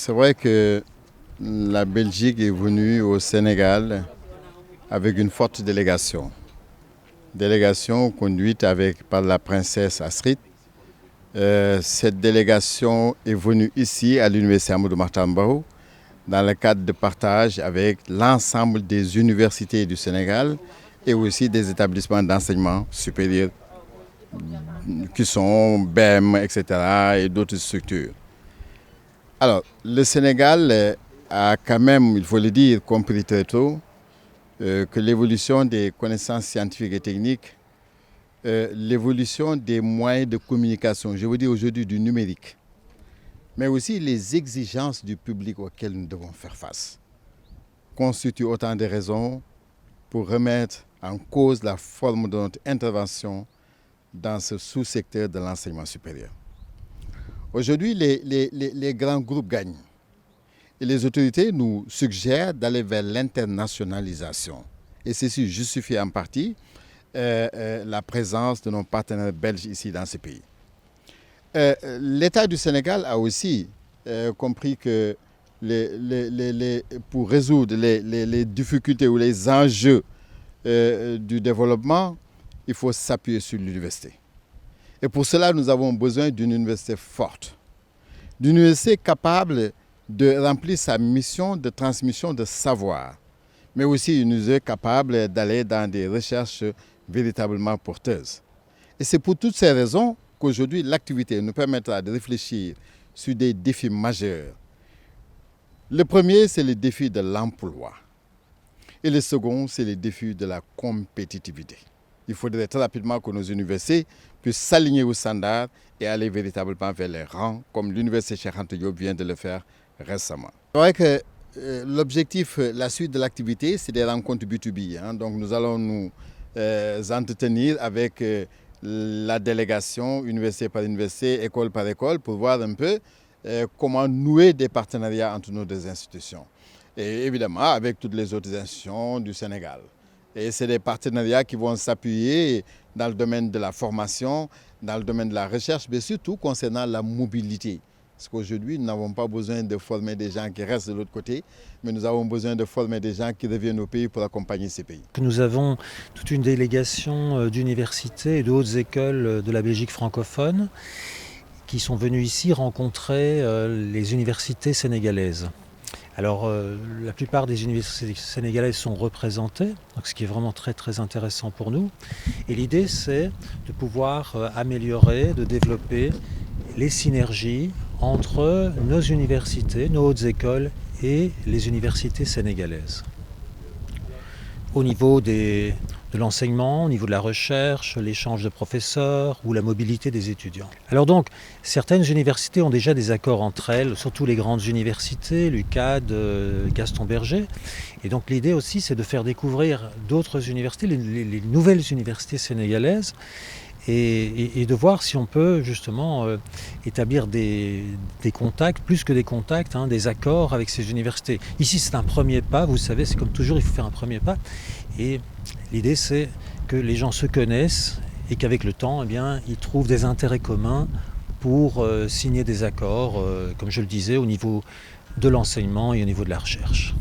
C'est vrai que la Belgique est venue au Sénégal avec une forte délégation. Délégation conduite par la princesse Astrid. Cette délégation est venue ici à l'université Amadou Mahtar Mbow dans le cadre de partage avec l'ensemble des universités du Sénégal et aussi des établissements d'enseignement supérieur qui sont BEM, etc. et d'autres structures. Alors, le Sénégal a quand même, il faut le dire, compris très tôt que l'évolution des connaissances scientifiques et techniques, l'évolution des moyens de communication, je veux dire aujourd'hui du numérique, mais aussi les exigences du public auxquelles nous devons faire face, constituent autant de raisons pour remettre en cause la forme de notre intervention dans ce sous-secteur de l'enseignement supérieur. Aujourd'hui, les grands groupes gagnent et les autorités nous suggèrent d'aller vers l'internationalisation. Et ceci justifie en partie la présence de nos partenaires belges ici dans ce pays. L'État du Sénégal a aussi compris que pour résoudre les difficultés ou les enjeux du développement, il faut s'appuyer sur l'université. Et pour cela, nous avons besoin d'une université forte, d'une université capable de remplir sa mission de transmission de savoir, mais aussi une université capable d'aller dans des recherches véritablement porteuses. Et c'est pour toutes ces raisons qu'aujourd'hui, l'activité nous permettra de réfléchir sur des défis majeurs. Le premier, c'est le défi de l'emploi. Et le second, c'est le défi de la compétitivité. Il faudrait très rapidement que nos universités puissent s'aligner aux standards et aller véritablement vers les rangs, comme l'université Cheikh Anta Diop vient de le faire récemment. C'est vrai que l'objectif, la suite de l'activité, c'est des rencontres B2B. Donc nous allons nous entretenir avec la délégation, université par université, école par école, pour voir un peu comment nouer des partenariats entre nos deux institutions. Et évidemment avec toutes les autres institutions du Sénégal. Et c'est des partenariats qui vont s'appuyer dans le domaine de la formation, dans le domaine de la recherche, mais surtout concernant la mobilité. Parce qu'aujourd'hui, nous n'avons pas besoin de former des gens qui restent de l'autre côté, mais nous avons besoin de former des gens qui reviennent au pays pour accompagner ces pays. Nous avons toute une délégation d'universités et de hautes écoles de la Belgique francophone qui sont venus ici rencontrer les universités sénégalaises. Alors, la plupart des universités sénégalaises sont représentées, donc ce qui est vraiment très très intéressant pour nous. Et l'idée, c'est de pouvoir améliorer, de développer les synergies entre nos universités, nos hautes écoles et les universités sénégalaises. Au niveau de l'enseignement, au niveau de la recherche, l'échange de professeurs ou la mobilité des étudiants. Alors donc, certaines universités ont déjà des accords entre elles, surtout les grandes universités, l'UCAD, Gaston Berger. Et donc l'idée aussi, c'est de faire découvrir d'autres universités, les nouvelles universités sénégalaises, et de voir si on peut justement établir des contacts, plus que des contacts, des accords avec ces universités. Ici, c'est un premier pas, vous savez, c'est comme toujours, il faut faire un premier pas. Et l'idée, c'est que les gens se connaissent et qu'avec le temps, eh bien, ils trouvent des intérêts communs pour signer des accords, comme je le disais, au niveau de l'enseignement et au niveau de la recherche.